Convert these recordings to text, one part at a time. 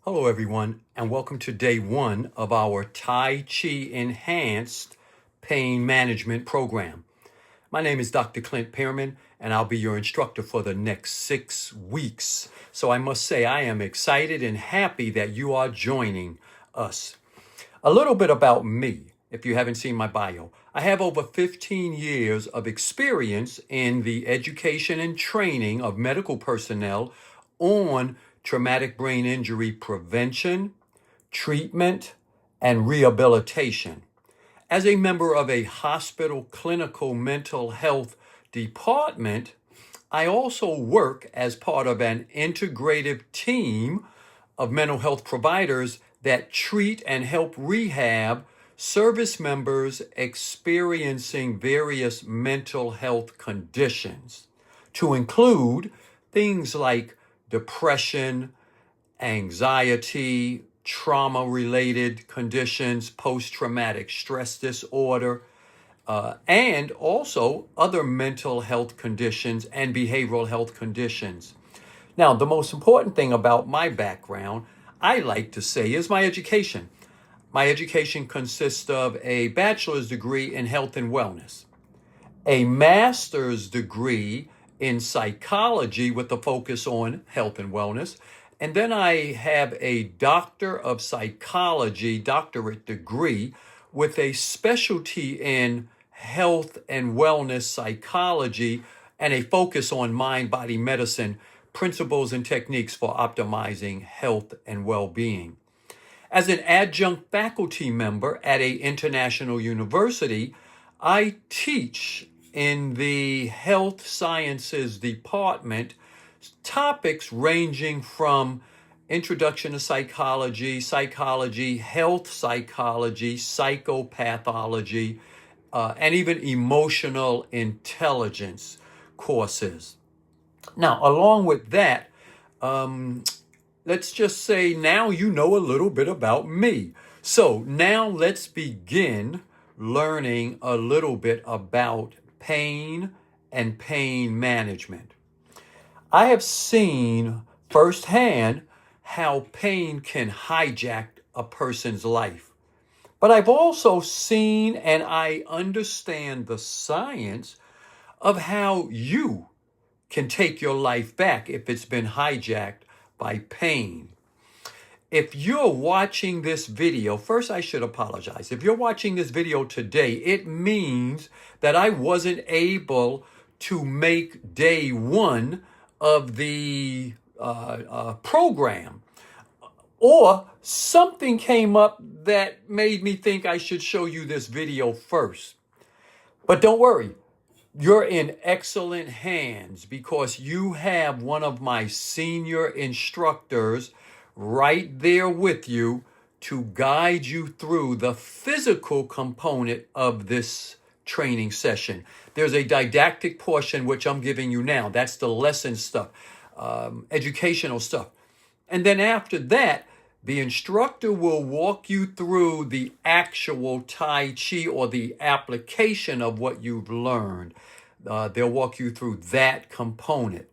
Hello, everyone, and welcome to day one of our Tai Chi Enhanced Pain Management Program. My name is Dr. Clint Paim, and I'll be your instructor for the next 6 weeks. So I must say, I am excited and happy that you are joining us. A little bit about me, if you haven't seen my bio. I have over 15 years of experience in the education and training of medical personnel on traumatic brain injury prevention, treatment, and rehabilitation. As a member of a hospital clinical mental health department, I also work as part of an integrative team of mental health providers that treat and help rehab service members experiencing various mental health conditions, to include things like depression, anxiety, trauma-related conditions, post-traumatic stress disorder, and also other mental health conditions and behavioral health conditions. Now, the most important thing about my background, I like to say, is my education. My education consists of a bachelor's degree in health and wellness, a master's degree in psychology with a focus on health and wellness, and then I have a doctor of psychology doctorate degree with a specialty in health and wellness psychology and a focus on mind-body medicine principles and techniques for optimizing health and well-being. As an adjunct faculty member at an international university, I teach in the health sciences department topics ranging from introduction to psychology, health psychology, psychopathology, and even emotional intelligence courses. Now, along with that, let's just say now you know a little bit about me. So now let's begin learning a little bit about pain and pain management. I have seen firsthand how pain can hijack a person's life. But I've also seen and I understand the science of how you can take your life back if it's been hijacked by pain. If you're watching this video, first I should apologize. If you're watching this video today, it means that I wasn't able to make day one of the program, or something came up that made me think I should show you this video first. But don't worry, you're in excellent hands because you have one of my senior instructors right there with you to guide you through the physical component of this training session. There's a didactic portion which I'm giving you now. That's the lesson stuff, educational stuff. And then after that, the instructor will walk you through the actual Tai Chi or the application of what you've learned. They'll walk you through that component.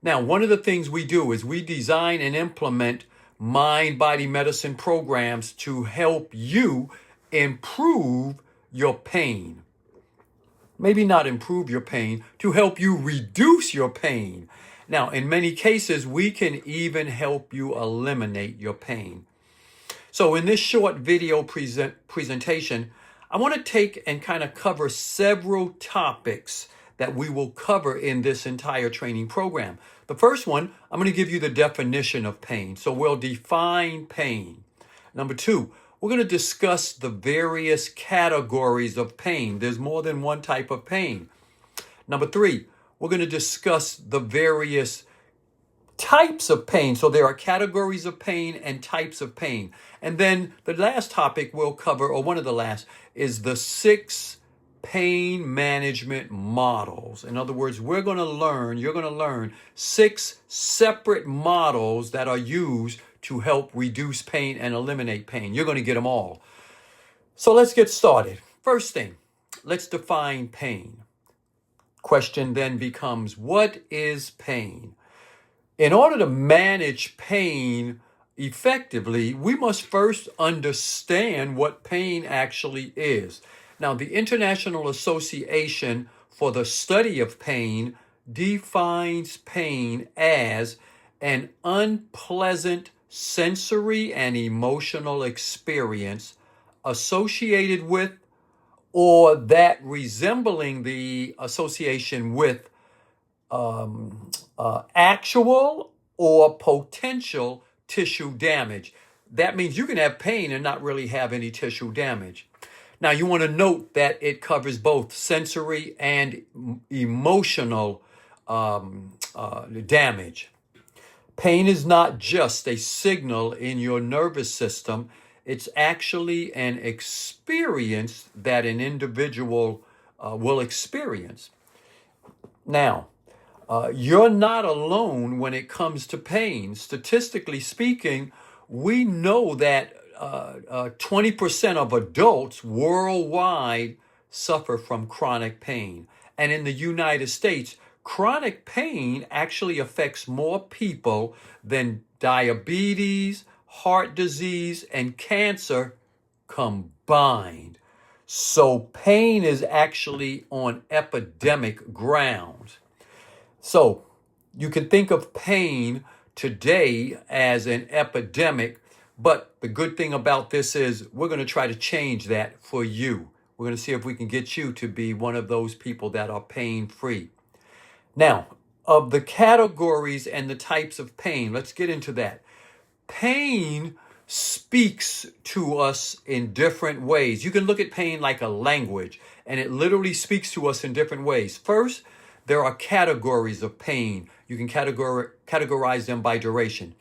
Now, one of the things we do is we design and implement mind-body medicine programs to help you improve your pain. Maybe not improve your pain, to help you reduce your pain. Now, in many cases, we can even help you eliminate your pain. So in this short video presentation, I want to take and kind of cover several topics that we will cover in this entire training program. The first one, I'm going to give you the definition of pain. So we'll define pain. Number two, we're going to discuss the various categories of pain. There's more than one type of pain. Number three, we're going to discuss the various types of pain. So there are categories of pain and types of pain. And then the last topic we'll cover, or one of the last, is the 6 pain management models. In other words, you're going to learn 6 separate models that are used to help reduce pain and eliminate pain. You're going to get them all. So let's get started. First thing, let's define pain. Question then becomes, what is pain? In order to manage pain effectively, we must first understand what pain actually is. Now, the International Association for the Study of Pain defines pain as an unpleasant sensory and emotional experience associated with or that resembling the association with actual or potential tissue damage. That means you can have pain and not really have any tissue damage. Now, you want to note that it covers both sensory and emotional damage. Pain is not just a signal in your nervous system, it's actually an experience that an individual will experience. Now, you're not alone when it comes to pain. Statistically speaking, we know that 20% of adults worldwide suffer from chronic pain. And in the United States, chronic pain actually affects more people than diabetes, heart disease, and cancer combined. So pain is actually on epidemic grounds. So you can think of pain today as an epidemic, but the good thing about this is we're going to try to change that for you. We're going to see if we can get you to be one of those people that are pain-free. Now, of the categories and the types of pain, let's get into that. Pain speaks to us in different ways. You can look at pain like a language, and it literally speaks to us in different ways. First, there are categories of pain. You can categorize them by duration.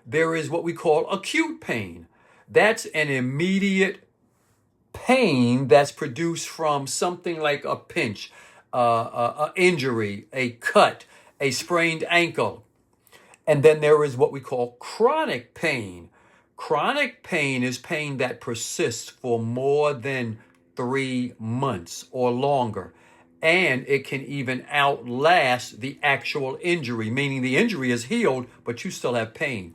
There is what we call acute pain. That's an immediate pain that's produced from something like a pinch, an injury, a cut, a sprained ankle. And then there is what we call chronic pain. Chronic pain is pain that persists for more than 3 months or longer. And it can even outlast the actual injury, meaning the injury is healed, but you still have pain.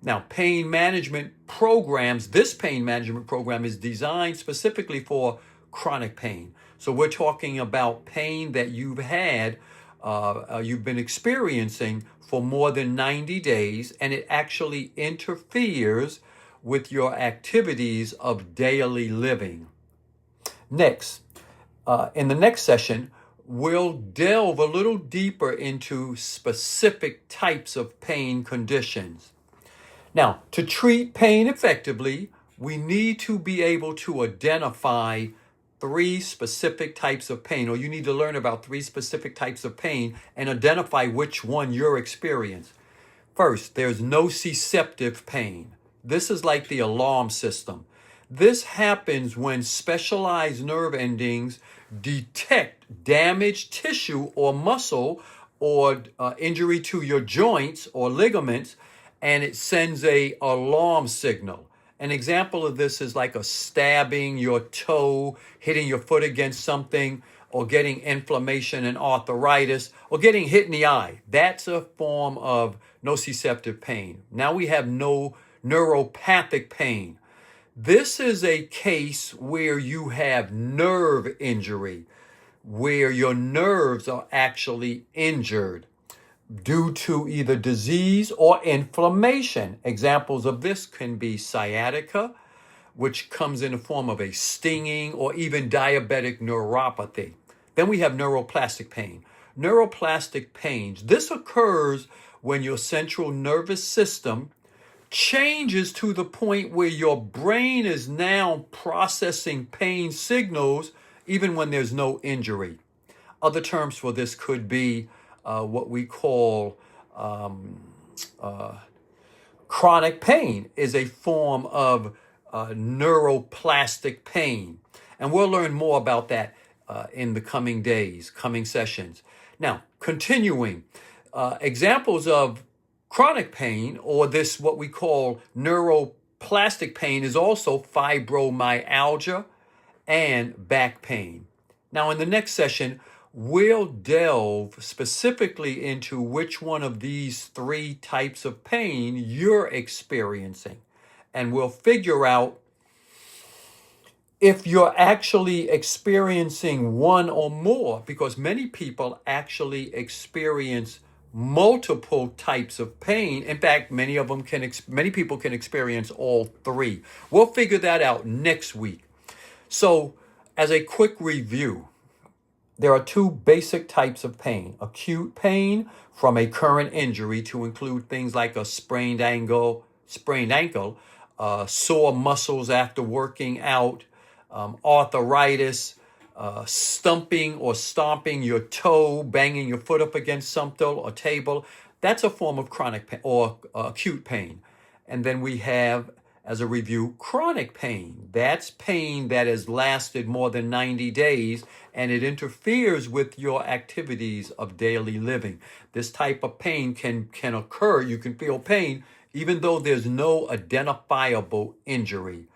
Now, pain management programs, this pain management program is designed specifically for chronic pain. So we're talking about pain that you've had, you've been experiencing for more than 90 days, and it actually interferes with your activities of daily living. Next, in the next session, we'll delve a little deeper into specific types of pain conditions. Now, to treat pain effectively, we need to be able to identify 3 specific types of pain, or you need to learn about 3 specific types of pain and identify which one you're experiencing. First, there's nociceptive pain. This is like the alarm system. This happens when specialized nerve endings detect damaged tissue or muscle or injury to your joints or ligaments, and it sends a alarm signal. An example of this is like a stabbing your toe, hitting your foot against something, or getting inflammation and arthritis, or getting hit in the eye. That's a form of nociceptive pain. Now we have neuropathic pain. This is a case where you have nerve injury, where your nerves are actually injured due to either disease or inflammation. Examples of this can be sciatica, which comes in the form of a stinging, or even diabetic neuropathy. Then we have neuroplastic pain. Neuroplastic pains, this occurs when your central nervous system changes to the point where your brain is now processing pain signals even when there's no injury. Other terms for this could be what we call chronic pain is a form of neuroplastic pain. And we'll learn more about that in the coming days, coming sessions. Now, continuing, examples of chronic pain, or this what we call neuroplastic pain, is also fibromyalgia and back pain. Now, in the next session, we'll delve specifically into which one of these three types of pain you're experiencing. And we'll figure out if you're actually experiencing one or more, because many people actually experience multiple types of pain. In fact, many people can experience all three. We'll figure that out next week. So, as a quick review, there are two basic types of pain: acute pain from a current injury, to include things like a sprained ankle, sore muscles after working out, arthritis, stumping or stomping your toe, banging your foot up against something or table. That's a form of chronic pain or acute pain. And then we have, as a review, chronic pain. That's pain that has lasted more than 90 days and it interferes with your activities of daily living. This type of pain can occur. You can feel pain even though there's no identifiable injury.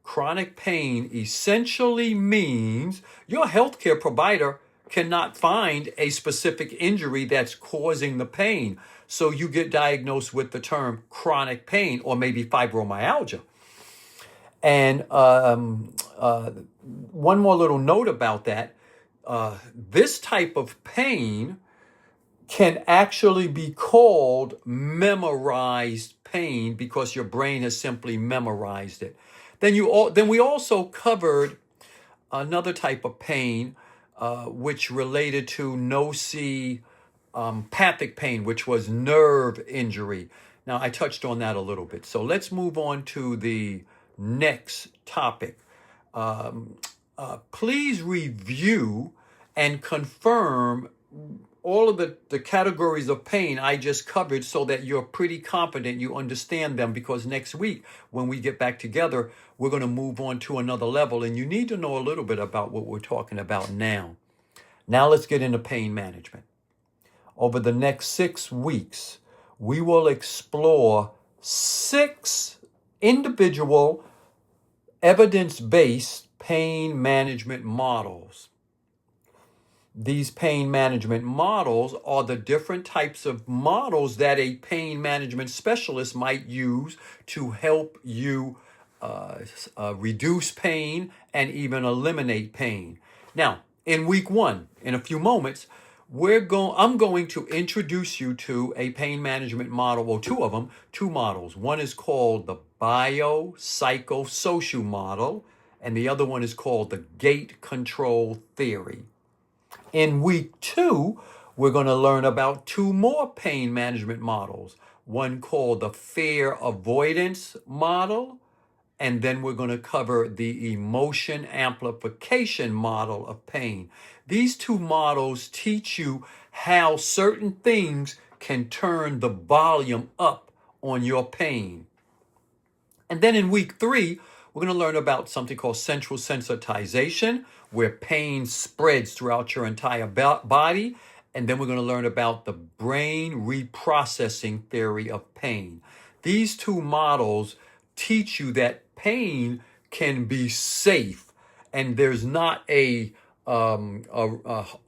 Chronic pain essentially means your healthcare provider cannot find a specific injury that's causing the pain. So you get diagnosed with the term chronic pain or maybe fibromyalgia. And one more little note about that. This type of pain can actually be called memorized pain because your brain has simply memorized it. Then we also covered another type of pain, which related to nocipathic pain, which was nerve injury. Now, I touched on that a little bit. So let's move on to the next topic. Please review and confirm all of the categories of pain I just covered so that you're pretty confident you understand them, because next week when we get back together, we're going to move on to another level and you need to know a little bit about what we're talking about now. Now let's get into pain management. Over the next 6 weeks, we will explore 6 individual evidence-based pain management models. These pain management models are the different types of models that a pain management specialist might use to help you reduce pain and even eliminate pain. Now, in week 1, in a few moments, I'm going to introduce you to a pain management model, or 2 of them, 2 models. One is called the biopsychosocial model, and the other one is called the gate control theory. In week 2, we're going to learn about 2 more pain management models. One called the fear avoidance model, and then we're going to cover the emotion amplification model of pain. These 2 models teach you how certain things can turn the volume up on your pain. And then in week 3, we're going to learn about something called central sensitization, where pain spreads throughout your entire body. And then we're going to learn about the brain reprocessing theory of pain. These 2 models teach you that pain can be safe and there's not a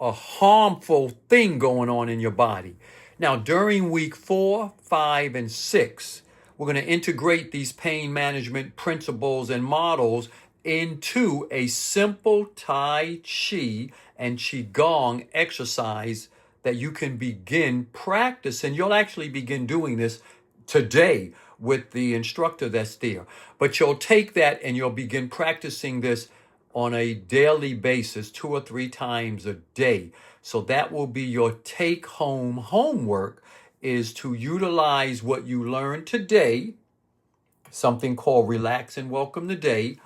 harmful thing going on in your body. Now, during week 4, 5, and 6, we're going to integrate these pain management principles and models into a simple Tai Chi and Qigong exercise that you can begin practicing. You'll actually begin doing this today with the instructor that's there. But you'll take that and you'll begin practicing this on a daily basis, 2 or 3 times a day. So that will be your take-home homework, is to utilize what you learned today, something called Relax and Welcome the Day,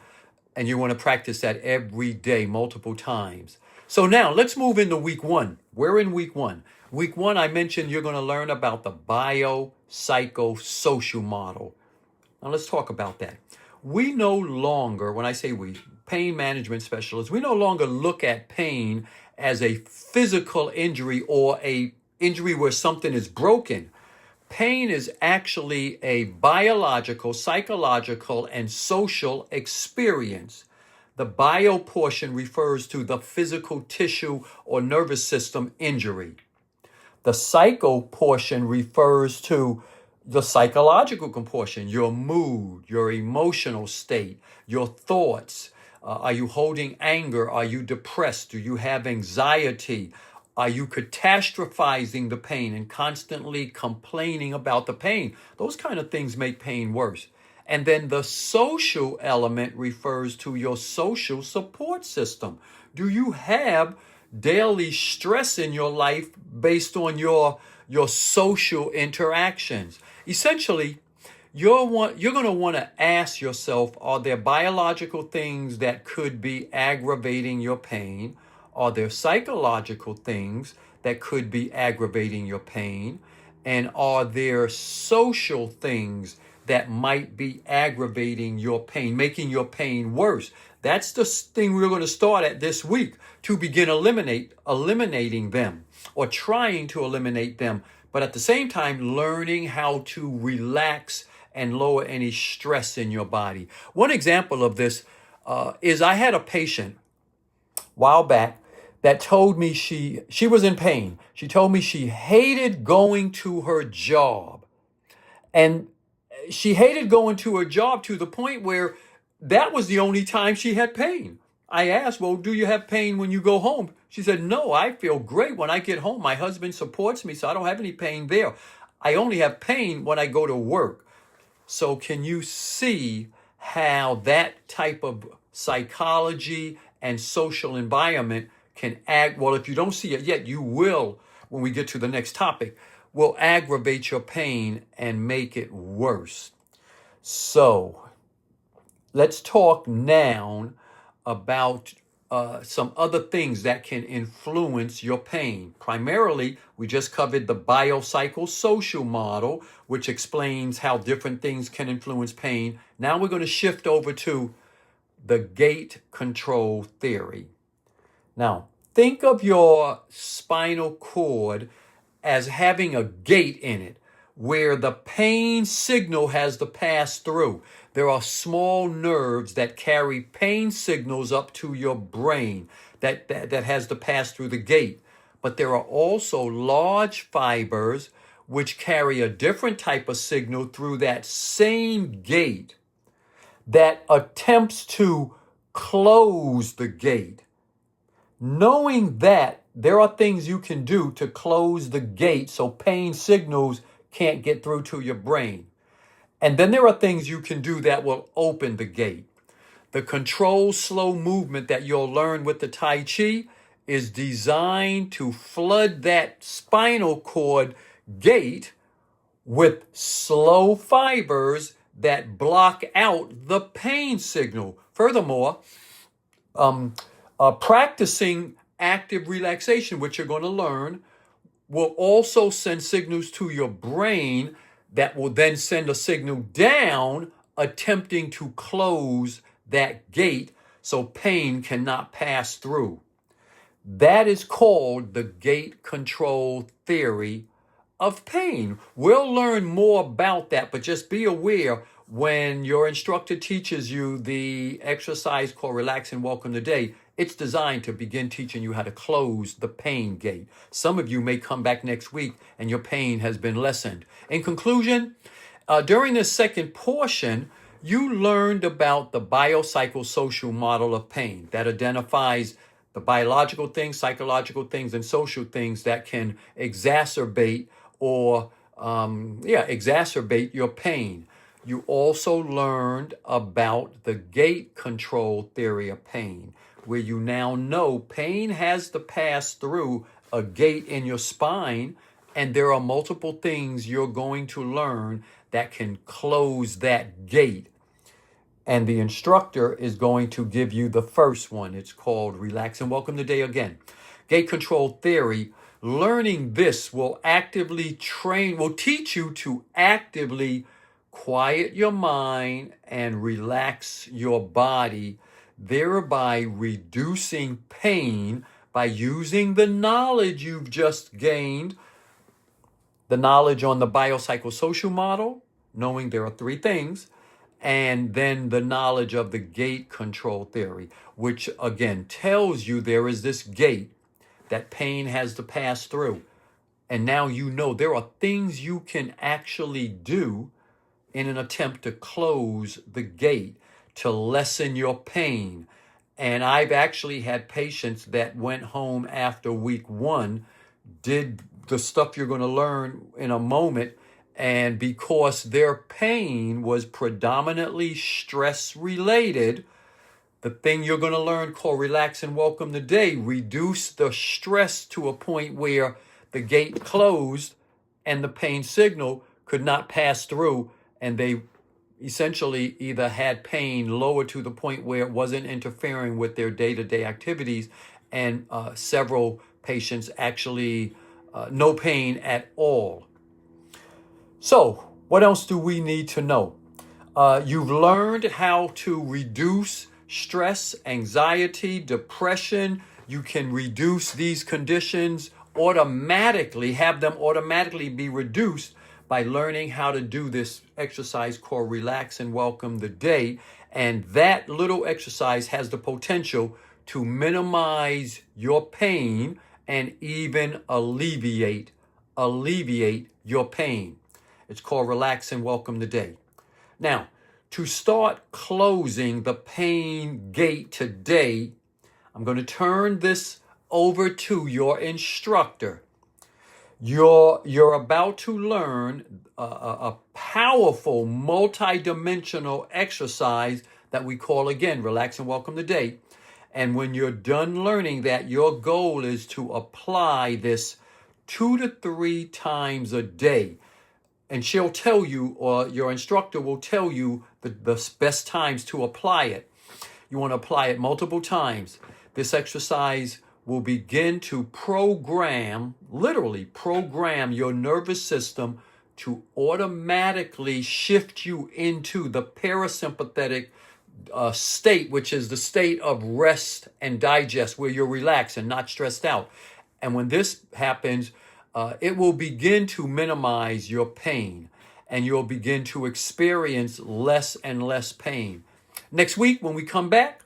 and you want to practice that every day, multiple times. So now let's move into week 1. We're in week 1. Week 1, I mentioned you're going to learn about the biopsychosocial model. Now let's talk about that. We no longer, when I say we, pain management specialists, we no longer look at pain as a physical injury or a injury where something is broken. Pain is actually a biological, psychological, and social experience. The bio portion refers to the physical tissue or nervous system injury. The psycho portion refers to the psychological portion, your mood, your emotional state, your thoughts. Are you holding anger? Are you depressed? Do you have anxiety? Are you catastrophizing the pain and constantly complaining about the pain? Those kind of things make pain worse. And then the social element refers to your social support system. Do you have daily stress in your life based on your social interactions? Essentially, you're going to want to ask yourself, are there biological things that could be aggravating your pain? Are there psychological things that could be aggravating your pain? And are there social things that might be aggravating your pain, making your pain worse? That's the thing we're going to start at this week, to begin eliminating them, or trying to eliminate them, but at the same time learning how to relax and lower any stress in your body. One example of this is I had a patient a while back that told me she was in pain. She told me she hated going to her job. And she hated going to her job to the point where that was the only time she had pain. I asked, well, do you have pain when you go home? She said, no, I feel great when I get home. My husband supports me, so I don't have any pain there. I only have pain when I go to work. So can you see how that type of psychology and social environment can act? Well, if you don't see it yet, you will when we get to the next topic, will aggravate your pain and make it worse. So let's talk now about some other things that can influence your pain. Primarily, we just covered the biopsychosocial model, which explains how different things can influence pain. Now we're going to shift over to the gate control theory. Now, think of your spinal cord as having a gate in it where the pain signal has to pass through. There are small nerves that carry pain signals up to your brain that has to pass through the gate. But there are also large fibers which carry a different type of signal through that same gate that attempts to close the gate. Knowing that, there are things you can do to close the gate so pain signals can't get through to your brain. And then there are things you can do that will open the gate. The controlled slow movement that you'll learn with the Tai Chi is designed to flood that spinal cord gate with slow fibers that block out the pain signal. Furthermore, practicing active relaxation, which you're going to learn, will also send signals to your brain that will then send a signal down, attempting to close that gate so pain cannot pass through. That is called the gate control theory of pain. We'll learn more about that, but just be aware when your instructor teaches you the exercise called Relax and Welcome Today, it's designed to begin teaching you how to close the pain gate. Some of you may come back next week and your pain has been lessened. In conclusion, during this second portion, you learned about the biopsychosocial model of pain that identifies the biological things, psychological things, and social things that can exacerbate exacerbate your pain. You also learned about the gate control theory of pain, where you now know pain has to pass through a gate in your spine, and there are multiple things you're going to learn that can close that gate. And the instructor is going to give you the first one. It's called Relax and Welcome Today again. Gate control theory. Learning this will teach you to actively quiet your mind and relax your body, thereby reducing pain by using the knowledge you've just gained, the knowledge on the biopsychosocial model, knowing there are three things, and then the knowledge of the gate control theory, which again tells you there is this gate that pain has to pass through. And now you know there are things you can actually do in an attempt to close the gate to lessen your pain. And I've actually had patients that went home after week 1, did the stuff you're going to learn in a moment, and because their pain was predominantly stress related, the thing you're going to learn called relax and welcome the day reduced the stress to a point where the gate closed and the pain signal could not pass through, and they essentially either had pain lower to the point where it wasn't interfering with their day-to-day activities, and several patients actually no pain at all. So what else do we need to know? You've learned how to reduce stress, anxiety, depression. You can reduce these conditions automatically, have them automatically be reduced by learning how to do this exercise called relax and welcome the day. And that little exercise has the potential to minimize your pain and even alleviate your pain. It's called relax and welcome the day. Now, to start closing the pain gate today, I'm going to turn this over to your instructor. You're about to learn a powerful multi-dimensional exercise that we call, again, relax and welcome the day. And when you're done learning that, your goal is to apply this 2 to 3 times a day. And she'll tell you, or your instructor will tell you the best times to apply it. You want to apply it multiple times. This exercise will begin to literally program your nervous system to automatically shift you into the parasympathetic state, which is the state of rest and digest, where you're relaxed and not stressed out. And when this happens, it will begin to minimize your pain, and you'll begin to experience less and less pain. Next week, when we come back,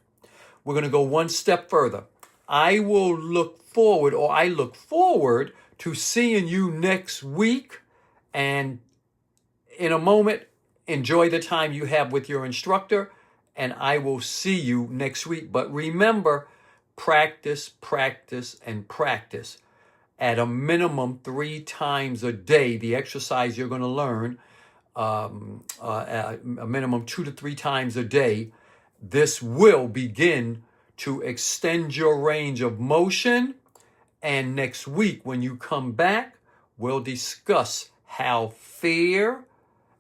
we're going to go one step further. I look forward to seeing you next week. And in a moment, enjoy the time you have with your instructor, and I will see you next week. But remember, practice, practice, and practice. At a minimum 3 times a day, the exercise you're going to learn, at a minimum 2 to 3 times a day, this will begin to extend your range of motion. And next week, when you come back, we'll discuss how fear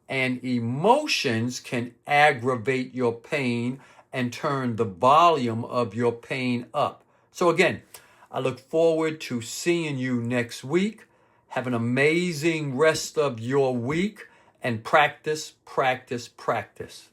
and emotions can aggravate your pain and turn the volume of your pain up. So again, I look forward to seeing you next week. Have an amazing rest of your week, and practice, practice, practice.